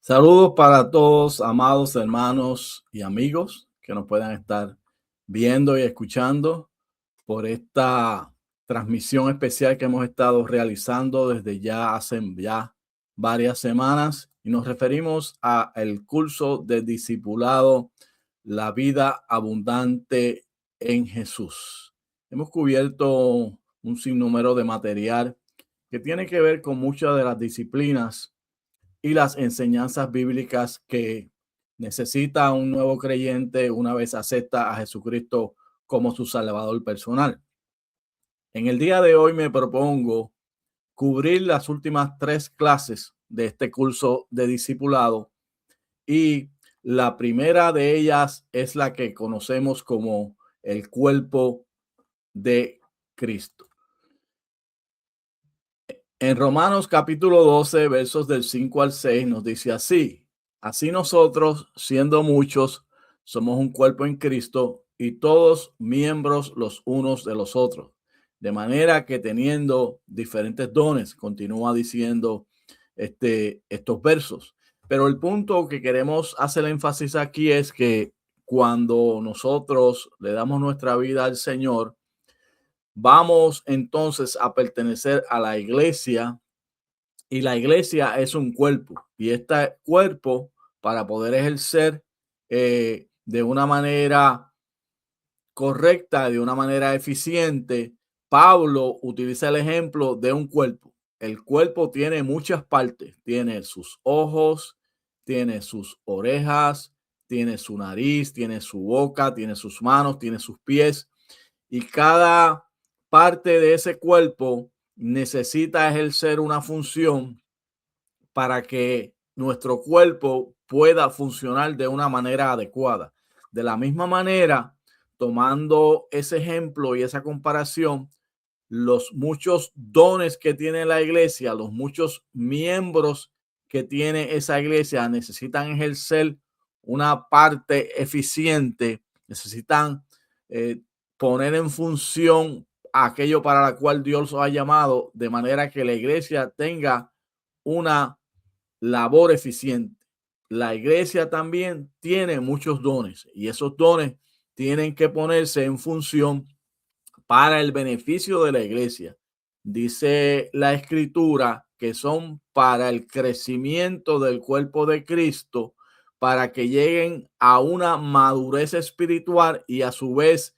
Saludos para todos, amados hermanos y amigos que nos puedan estar viendo y escuchando por esta transmisión especial que hemos estado realizando desde hace varias semanas, y nos referimos a el curso de discipulado, la vida abundante en Jesús. Hemos cubierto un sinnúmero de material que tiene que ver con muchas de las disciplinas y las enseñanzas bíblicas que necesita un nuevo creyente una vez acepta a Jesucristo como su Salvador personal. En el día de hoy me propongo cubrir las últimas 3 clases de este curso de discipulado, y la primera de ellas es la que conocemos como el cuerpo de Cristo. En Romanos capítulo 12, versos del 5 al 6 nos dice así: así nosotros, siendo muchos, somos un cuerpo en Cristo y todos miembros los unos de los otros. De manera que teniendo diferentes dones, continúa diciendo estos versos. Pero el punto que queremos hacer énfasis aquí es que cuando nosotros le damos nuestra vida al Señor, vamos entonces a pertenecer a la iglesia, y la iglesia es un cuerpo, y este cuerpo, para poder ejercer de una manera correcta, de una manera eficiente, Pablo utiliza el ejemplo de un cuerpo. El cuerpo tiene muchas partes, tiene sus ojos, tiene sus orejas, tiene su nariz, tiene su boca, tiene sus manos, tiene sus pies, y cada parte de ese cuerpo necesita ejercer una función para que nuestro cuerpo pueda funcionar de una manera adecuada. De la misma manera, tomando ese ejemplo y esa comparación, los muchos dones que tiene la iglesia, los muchos miembros que tiene esa iglesia, necesitan ejercer una parte eficiente, necesitan eh, poner en función aquello para la cual Dios los ha llamado, de manera que la iglesia tenga una labor eficiente. La iglesia también tiene muchos dones, y esos dones tienen que ponerse en función para el beneficio de la iglesia. Dice la escritura que son para el crecimiento del cuerpo de Cristo, para que lleguen a una madurez espiritual y a su vez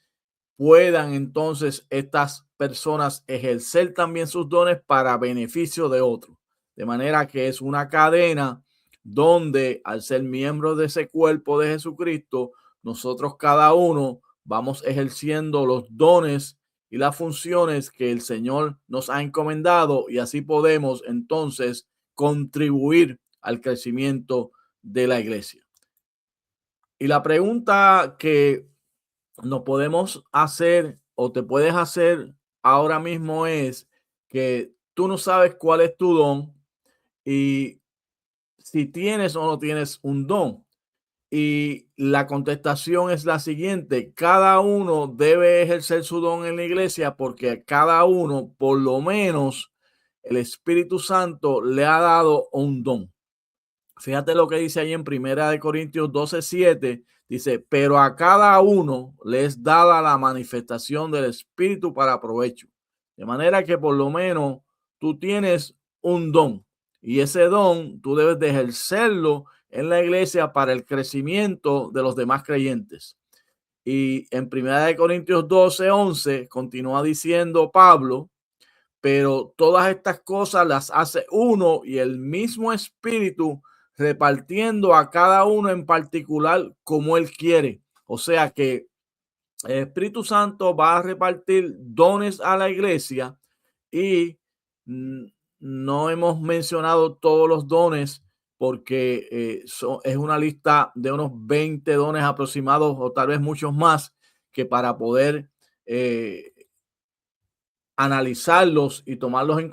puedan entonces estas personas ejercer también sus dones para beneficio de otros. De manera que es una cadena donde, al ser miembros de ese cuerpo de Jesucristo, nosotros cada uno vamos ejerciendo los dones y las funciones que el Señor nos ha encomendado, y así podemos entonces contribuir al crecimiento de la iglesia. Y la pregunta que nos podemos hacer, o te puedes hacer ahora mismo, es que tú no sabes cuál es tu don y si tienes o no tienes un don. Y la contestación es la siguiente: cada uno debe ejercer su don en la iglesia, porque cada uno, por lo menos, el Espíritu Santo le ha dado un don. Fíjate lo que dice ahí en Primera de Corintios 12:7. Dice: pero a cada uno le es dada la manifestación del Espíritu para provecho. De manera que por lo menos tú tienes un don, y ese don tú debes de ejercerlo en la iglesia para el crecimiento de los demás creyentes. Y en Primera de Corintios 12:11 continúa diciendo Pablo: pero todas estas cosas las hace uno y el mismo Espíritu, repartiendo a cada uno en particular como él quiere. O sea que el Espíritu Santo va a repartir dones a la iglesia, y no hemos mencionado todos los dones porque es una lista de unos 20 dones aproximados, o tal vez muchos más, que para poder analizarlos y tomarlos en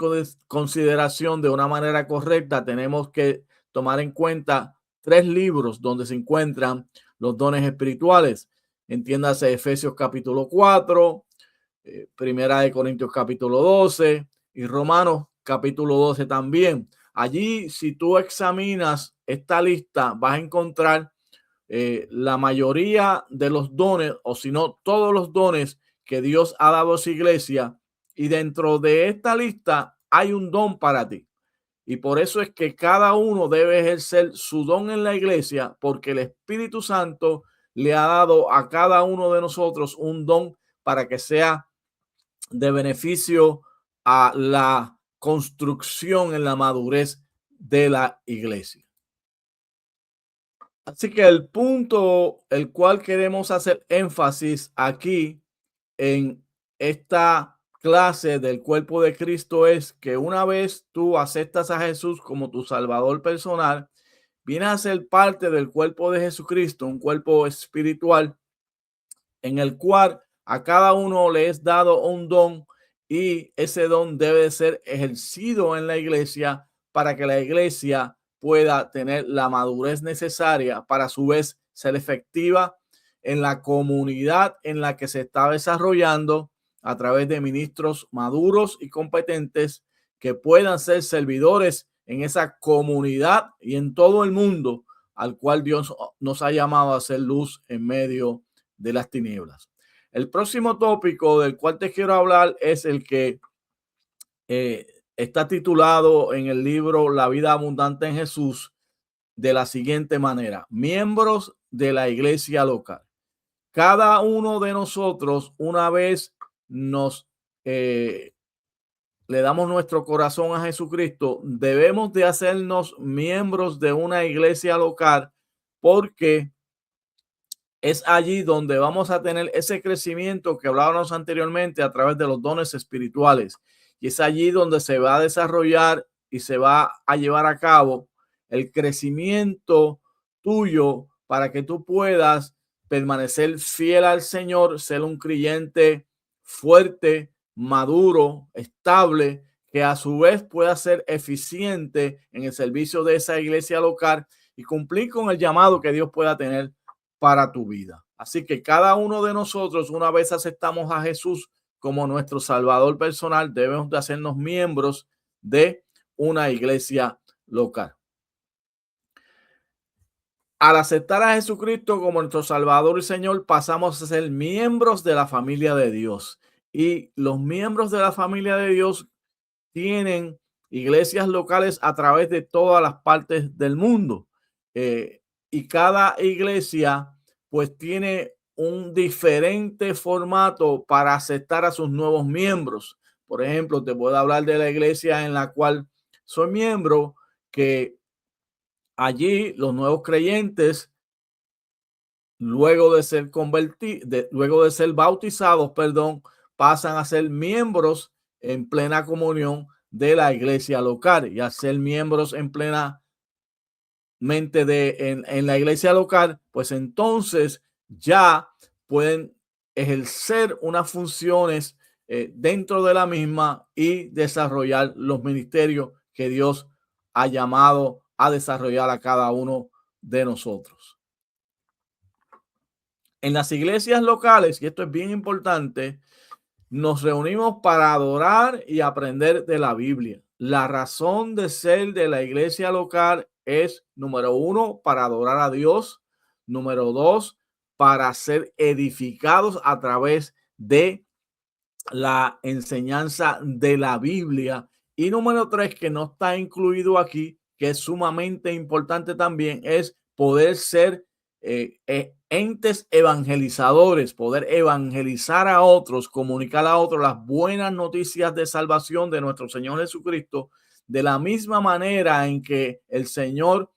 consideración de una manera correcta, tenemos que tomar en cuenta 3 libros donde se encuentran los dones espirituales. Entiéndase Efesios capítulo 4, Primera de Corintios capítulo 12 y Romanos capítulo 12 también. Allí, si tú examinas esta lista, vas a encontrar la mayoría de los dones, o si no, todos los dones que Dios ha dado a su iglesia. Y dentro de esta lista hay un don para ti. Y por eso es que cada uno debe ejercer su don en la iglesia, porque el Espíritu Santo le ha dado a cada uno de nosotros un don para que sea de beneficio a la construcción en la madurez de la iglesia. Así que el punto el cual queremos hacer énfasis aquí en esta clase del cuerpo de Cristo es que una vez tú aceptas a Jesús como tu Salvador personal, vienes a ser parte del cuerpo de Jesucristo, un cuerpo espiritual en el cual a cada uno le es dado un don y ese don debe ser ejercido en la iglesia para que la iglesia pueda tener la madurez necesaria para a su vez ser efectiva en la comunidad en la que se está desarrollando a través de ministros maduros y competentes que puedan ser servidores en esa comunidad y en todo el mundo al cual Dios nos ha llamado a hacer luz en medio de las tinieblas. El próximo tópico del cual te quiero hablar es el que está titulado en el libro La vida abundante en Jesús de la siguiente manera: miembros de la iglesia local. Cada uno de nosotros, una vez nos le damos nuestro corazón a Jesucristo, debemos de hacernos miembros de una iglesia local, porque es allí donde vamos a tener ese crecimiento que hablábamos anteriormente a través de los dones espirituales. Y es allí donde se va a desarrollar y se va a llevar a cabo el crecimiento tuyo para que tú puedas permanecer fiel al Señor, ser un creyente fuerte, maduro, estable, que a su vez pueda ser eficiente en el servicio de esa iglesia local y cumplir con el llamado que Dios pueda tener para tu vida. Así que cada uno de nosotros, una vez aceptamos a Jesús como nuestro Salvador personal, debemos de hacernos miembros de una iglesia local. Al aceptar a Jesucristo como nuestro Salvador y Señor, pasamos a ser miembros de la familia de Dios. Y los miembros de la familia de Dios tienen iglesias locales a través de todas las partes del mundo. Y cada iglesia pues tiene un diferente formato para aceptar a sus nuevos miembros. Por ejemplo, te puedo hablar de la iglesia en la cual soy miembro, que allí los nuevos creyentes, luego de ser luego de ser bautizados, pasan a ser miembros en plena comunión de la iglesia local, y a ser miembros en plena en la iglesia local, pues entonces ya pueden ejercer unas funciones dentro de la misma y desarrollar los ministerios que Dios ha llamado a desarrollar a cada uno de nosotros. En las iglesias locales, y esto es bien importante, nos reunimos para adorar y aprender de la Biblia. La razón de ser de la iglesia local es, número uno, para adorar a Dios. Número dos, para ser edificados a través de la enseñanza de la Biblia. Y número tres, que no está incluido aquí, que es sumamente importante también, es poder ser entes evangelizadores, poder evangelizar a otros, comunicar a otros las buenas noticias de salvación de nuestro Señor Jesucristo, de la misma manera en que el Señor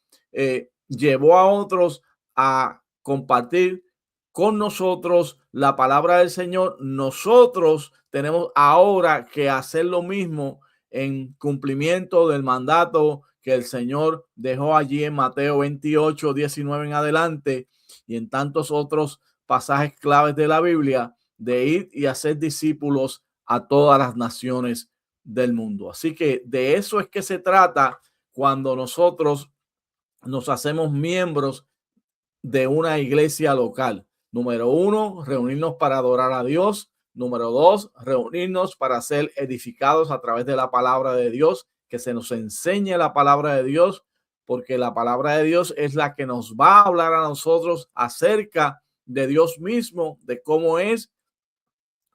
llevó a otros a compartir con nosotros la palabra del Señor. Nosotros tenemos ahora que hacer lo mismo en cumplimiento del mandato que el Señor dejó allí en Mateo 28, 19 en adelante, y en tantos otros pasajes claves de la Biblia, de ir y hacer discípulos a todas las naciones del mundo. Así que de eso es que se trata cuando nosotros nos hacemos miembros de una iglesia local. Número uno, reunirnos para adorar a Dios. Número dos, reunirnos para ser edificados a través de la palabra de Dios que se nos enseñe la palabra de Dios, porque la palabra de Dios es la que nos va a hablar a nosotros acerca de Dios mismo, de cómo es,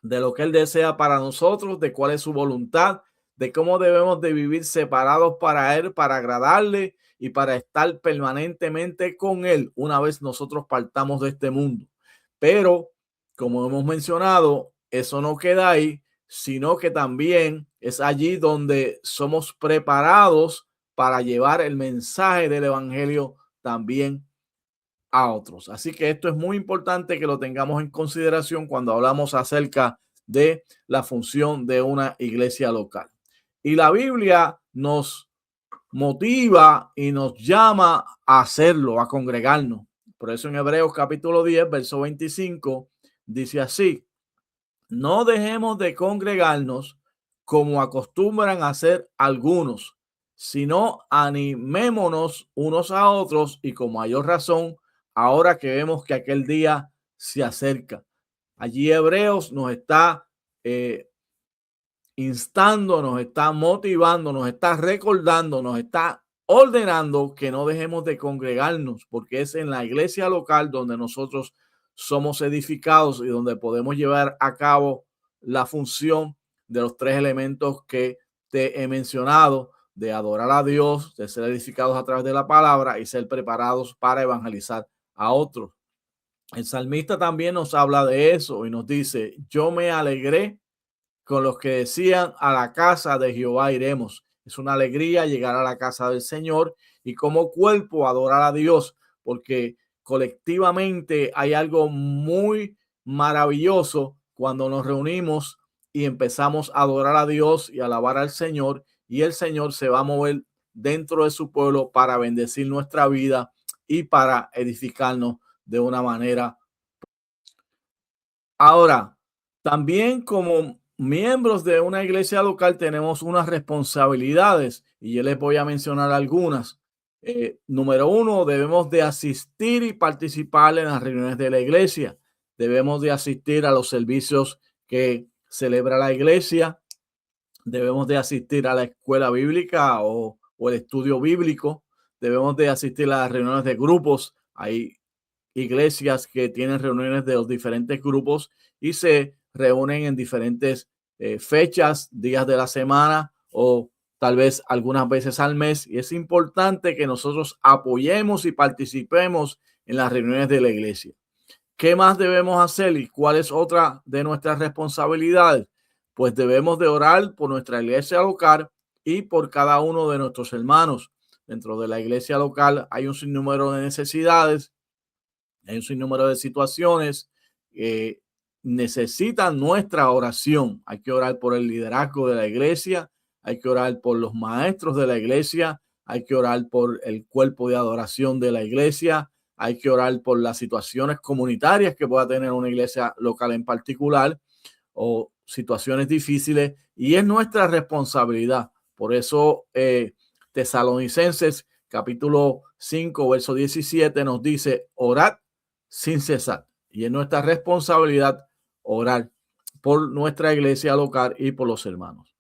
de lo que Él desea para nosotros, de cuál es su voluntad, de cómo debemos de vivir separados para Él, para agradarle y para estar permanentemente con Él una vez nosotros partamos de este mundo. Pero, como hemos mencionado, eso no queda ahí, sino que también es allí donde somos preparados para llevar el mensaje del evangelio también a otros. Así que esto es muy importante que lo tengamos en consideración cuando hablamos acerca de la función de una iglesia local. Y la Biblia nos motiva y nos llama a hacerlo, a congregarnos. Por eso en Hebreos capítulo 10, verso 25, dice así: no dejemos de congregarnos como acostumbran a hacer algunos, sino animémonos unos a otros, y con mayor razón ahora que vemos que aquel día se acerca. Allí Hebreos nos está instando, nos está motivando, nos está recordando, nos está ordenando que no dejemos de congregarnos, porque es en la iglesia local donde nosotros somos edificados y donde podemos llevar a cabo la función de los tres elementos que te he mencionado: de adorar a Dios, de ser edificados a través de la palabra y ser preparados para evangelizar a otros. El salmista también nos habla de eso y nos dice: yo me alegré con los que decían, a la casa de Jehová iremos. Es una alegría llegar a la casa del Señor y como cuerpo adorar a Dios, porque colectivamente hay algo muy maravilloso cuando nos reunimos y empezamos a adorar a Dios y alabar al Señor, y el Señor se va a mover dentro de su pueblo para bendecir nuestra vida y para edificarnos de una manera. Ahora, también como miembros de una iglesia local tenemos unas responsabilidades y yo les voy a mencionar algunas. Número uno, debemos de asistir y participar en las reuniones de la iglesia. Debemos de asistir a los servicios que celebra la iglesia. Debemos de asistir a la escuela bíblica o el estudio bíblico. Debemos de asistir a las reuniones de grupos. Hay iglesias que tienen reuniones de los diferentes grupos y se reúnen en diferentes fechas, días de la semana o tal vez algunas veces al mes. Y es importante que nosotros apoyemos y participemos en las reuniones de la iglesia. ¿Qué más debemos hacer y cuál es otra de nuestras responsabilidades? Pues debemos de orar por nuestra iglesia local y por cada uno de nuestros hermanos. Dentro de la iglesia local hay un sinnúmero de necesidades, hay un sinnúmero de situaciones que necesitan nuestra oración. Hay que orar por el liderazgo de la iglesia, hay que orar por los maestros de la iglesia, hay que orar por el cuerpo de adoración de la iglesia, hay que orar por las situaciones comunitarias que pueda tener una iglesia local en particular o situaciones difíciles, y es nuestra responsabilidad. Por eso Tesalonicenses capítulo 5 verso 17 nos dice: orad sin cesar. Y es nuestra responsabilidad orar por nuestra iglesia local y por los hermanos.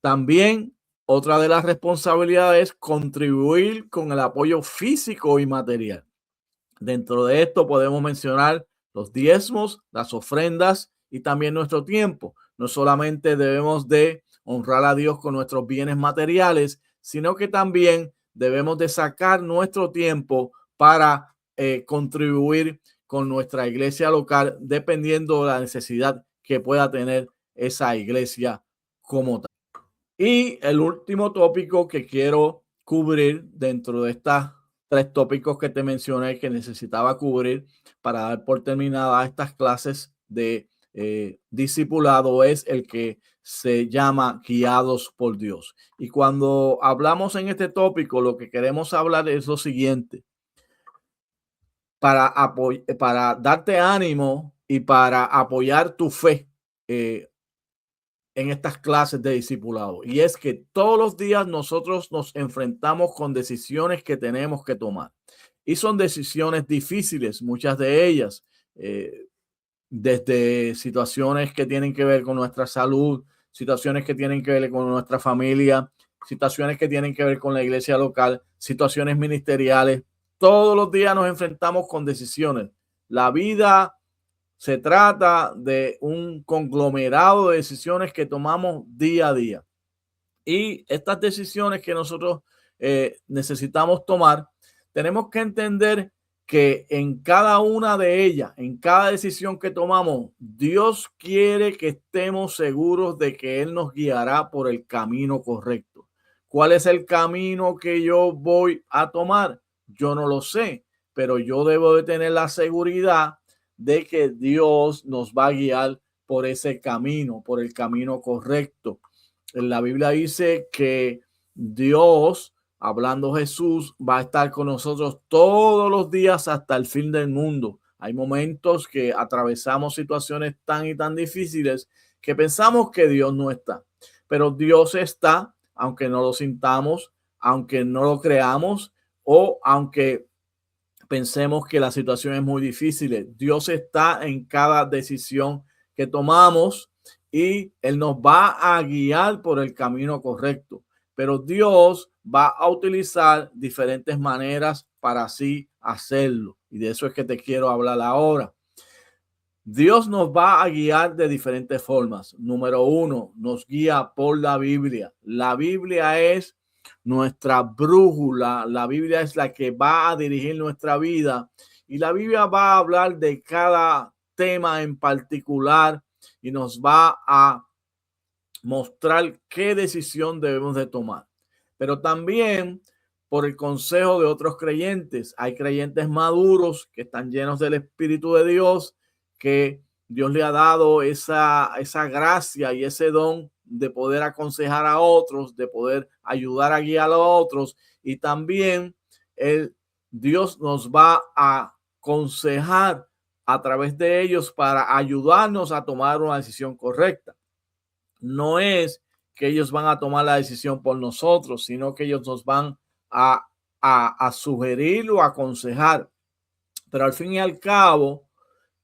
También otra de las responsabilidades es contribuir con el apoyo físico y material. Dentro de esto podemos mencionar los diezmos, las ofrendas y también nuestro tiempo. No solamente debemos de honrar a Dios con nuestros bienes materiales, sino que también debemos de sacar nuestro tiempo para contribuir con nuestra iglesia local, dependiendo de la necesidad que pueda tener esa iglesia como tal. Y el último tópico que quiero cubrir dentro de estas tres tópicos que te mencioné que necesitaba cubrir para dar por terminada estas clases de discipulado es el que se llama guiados por Dios. Y cuando hablamos en este tópico, lo que queremos hablar es lo siguiente: para darte ánimo y para apoyar tu fe en estas clases de discipulado. Y es que todos los días nosotros nos enfrentamos con decisiones que tenemos que tomar. Y son decisiones difíciles, muchas de ellas, desde situaciones que tienen que ver con nuestra salud, situaciones que tienen que ver con nuestra familia, situaciones que tienen que ver con la iglesia local, situaciones ministeriales. Todos los días nos enfrentamos con decisiones. La vida se trata de un conglomerado de decisiones que tomamos día a día. Y estas decisiones que nosotros necesitamos tomar, tenemos que entender que en cada una de ellas, en cada decisión que tomamos, Dios quiere que estemos seguros de que Él nos guiará por el camino correcto. ¿Cuál es el camino que yo voy a tomar? Yo no lo sé, pero yo debo de tener la seguridad de que Dios nos va a guiar por ese camino, por el camino correcto. La Biblia dice que Dios, hablando Jesús, va a estar con nosotros todos los días hasta el fin del mundo. Hay momentos que atravesamos situaciones tan y tan difíciles que pensamos que Dios no está, pero Dios está, aunque no lo sintamos, aunque no lo creamos o aunque pensemos que la situación es muy difícil. Dios está en cada decisión que tomamos y Él nos va a guiar por el camino correcto. Pero Dios va a utilizar diferentes maneras para así hacerlo. Y de eso es que te quiero hablar ahora. Dios nos va a guiar de diferentes formas. Número uno, nos guía por la Biblia. La Biblia es nuestra brújula. La Biblia es la que va a dirigir nuestra vida. Y la Biblia va a hablar de cada tema en particular y nos va a mostrar qué decisión debemos de tomar. Pero también por el consejo de otros creyentes. Hay creyentes maduros que están llenos del Espíritu de Dios, que Dios le ha dado esa gracia y ese don de poder aconsejar a otros, de poder ayudar a guiar a otros. Y también Dios nos va a aconsejar a través de ellos para ayudarnos a tomar una decisión correcta. No es que ellos van a tomar la decisión por nosotros, sino que ellos nos van a sugerir o aconsejar. Pero al fin y al cabo,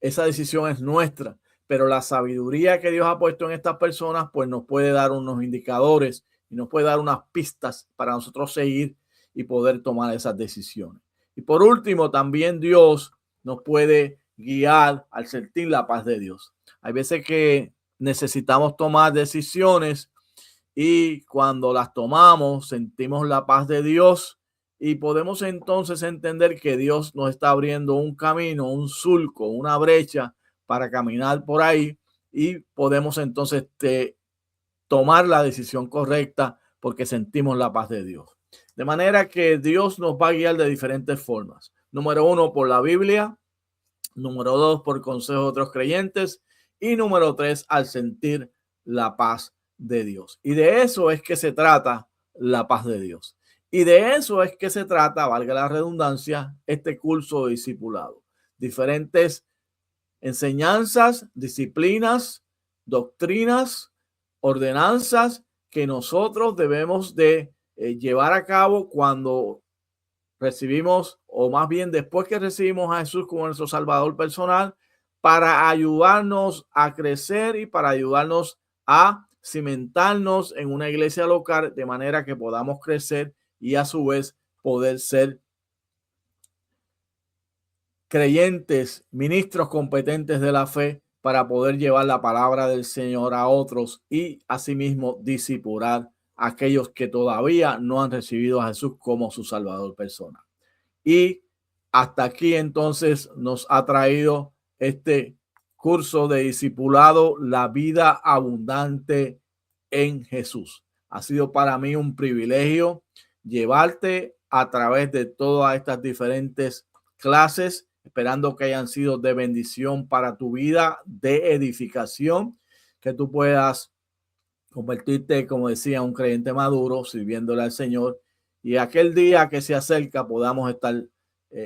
esa decisión es nuestra. Pero la sabiduría que Dios ha puesto en estas personas, pues nos puede dar unos indicadores y nos puede dar unas pistas para nosotros seguir y poder tomar esas decisiones. Y por último, también Dios nos puede guiar al sentir la paz de Dios. Hay veces que necesitamos tomar decisiones y cuando las tomamos sentimos la paz de Dios y podemos entonces entender que Dios nos está abriendo un camino, un surco, una brecha para caminar por ahí y podemos entonces tomar la decisión correcta porque sentimos la paz de Dios. De manera que Dios nos va a guiar de diferentes formas. Número uno, por la Biblia. Número dos, por consejo de otros creyentes. Y número tres, al sentir la paz de Dios. Y de eso es que se trata la paz de Dios. Y de eso es que se trata, valga la redundancia, este curso de discipulado. Diferentes enseñanzas, disciplinas, doctrinas, ordenanzas que nosotros debemos de llevar a cabo cuando recibimos, o más bien después que recibimos a Jesús como nuestro Salvador personal, para ayudarnos a crecer y para ayudarnos a cimentarnos en una iglesia local de manera que podamos crecer y a su vez poder ser creyentes, ministros competentes de la fe para poder llevar la palabra del Señor a otros y asimismo discipular a aquellos que todavía no han recibido a Jesús como su Salvador personal. Y hasta aquí entonces nos ha traído este curso de discipulado, la vida abundante en Jesús. Ha sido para mí un privilegio llevarte a través de todas estas diferentes clases, esperando que hayan sido de bendición para tu vida, de edificación, que tú puedas convertirte, como decía, un creyente maduro, sirviéndole al Señor. Y aquel día que se acerca podamos estar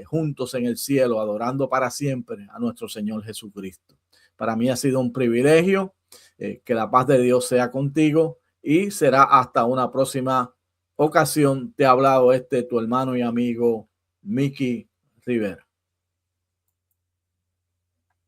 juntos en el cielo, adorando para siempre a nuestro Señor Jesucristo. Para mí ha sido un privilegio. Que la paz de Dios sea contigo y será hasta una próxima ocasión. Te ha hablado tu hermano y amigo Mickey Rivera.